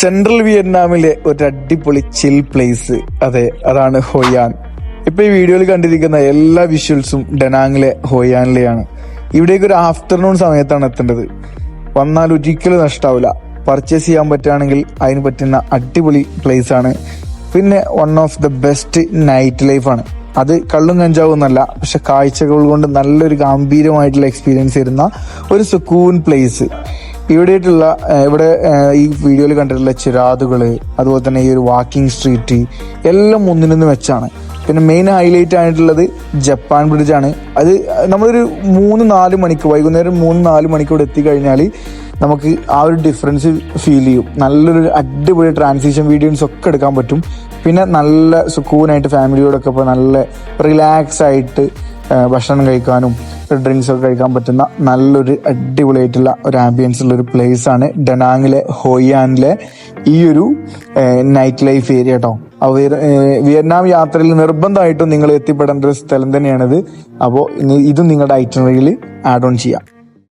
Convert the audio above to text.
Central വിയറ്റ്നാമിലെ ഒരു അടിപൊളി ചിൽ place, അതെ അതാണ് ഹോയാൻ. ഇപ്പൊ ഈ വീഡിയോയിൽ കണ്ടിരിക്കുന്ന എല്ലാ വിഷ്വൽസും ഡെനാങ്ങിലെ ഹോയാനിലെയാണ്. ഇവിടേക്ക് ഒരു ആഫ്റ്റർനൂൺ സമയത്താണ് എത്തേണ്ടത്. വന്നാൽ ഒരിക്കലും നഷ്ടാവില്ല. പർച്ചേസ് ചെയ്യാൻ പറ്റുകയാണെങ്കിൽ അതിന് പറ്റുന്ന അടിപൊളി പ്ലേസ് ആണ്. പിന്നെ one of the best night ലൈഫാണ്. അത് കള്ളും കഞ്ചാവും എന്നല്ല, പക്ഷെ കാഴ്ചകൾ കൊണ്ട് നല്ലൊരു ഗംഭീരമായിട്ടുള്ള എക്സ്പീരിയൻസ് തരുന്ന ഒരു സുക്കൂൻ പ്ലേസ്. ഇവിടെ ഈ വീഡിയോയിൽ കണ്ടിട്ടുള്ള ചിരാതുകള്, അതുപോലെ തന്നെ ഈ ഒരു വാക്കിംഗ് സ്ട്രീറ്റ് എല്ലാം ഒന്നിനൊന്ന് വെച്ചാണ്. പിന്നെ മെയിൻ ഹൈലൈറ്റ് ആയിട്ടുള്ളത് ജപ്പാൻ ബ്രിഡ്ജാണ്. അത് നമ്മളൊരു 3-4 മണിക്ക്, വൈകുന്നേരം 3-4 മണിക്കൂടെ എത്തിക്കഴിഞ്ഞാൽ നമുക്ക് ആ ഒരു ഡിഫറൻസ് ഫീൽ ചെയ്യും. നല്ലൊരു അടിപൊളി ട്രാൻസിഷൻ വീഡിയോസ് ഒക്കെ എടുക്കാൻ പറ്റും. പിന്നെ നല്ല സുക്കൂനായിട്ട് ഫാമിലിയോടൊക്കെ ഇപ്പോൾ നല്ല റിലാക്സ് ആയിട്ട് ഭക്ഷണം കഴിക്കാനും ഡ്രിങ്ക്സ് ഒക്കെ കഴിക്കാൻ പറ്റുന്ന നല്ലൊരു അടിപൊളിയായിട്ടുള്ള ഒരു ആംബിയൻസ് ഉള്ള ഒരു പ്ലേസ് ആണ് ഡെനാങ്ങിലെ ഹോയാനിലെ ഈ ഒരു നൈറ്റ് ലൈഫ് ഏരിയ കേട്ടോ. വിയറ്റ്നാം യാത്രയിൽ നിർബന്ധമായിട്ടും നിങ്ങൾ എത്തിപ്പെടേണ്ട ഒരു സ്ഥലം തന്നെയാണിത്. അപ്പോൾ ഇതും നിങ്ങളുടെ ഐറ്റിനറിയിൽ ആഡ് ഓൺ ചെയ്യാം.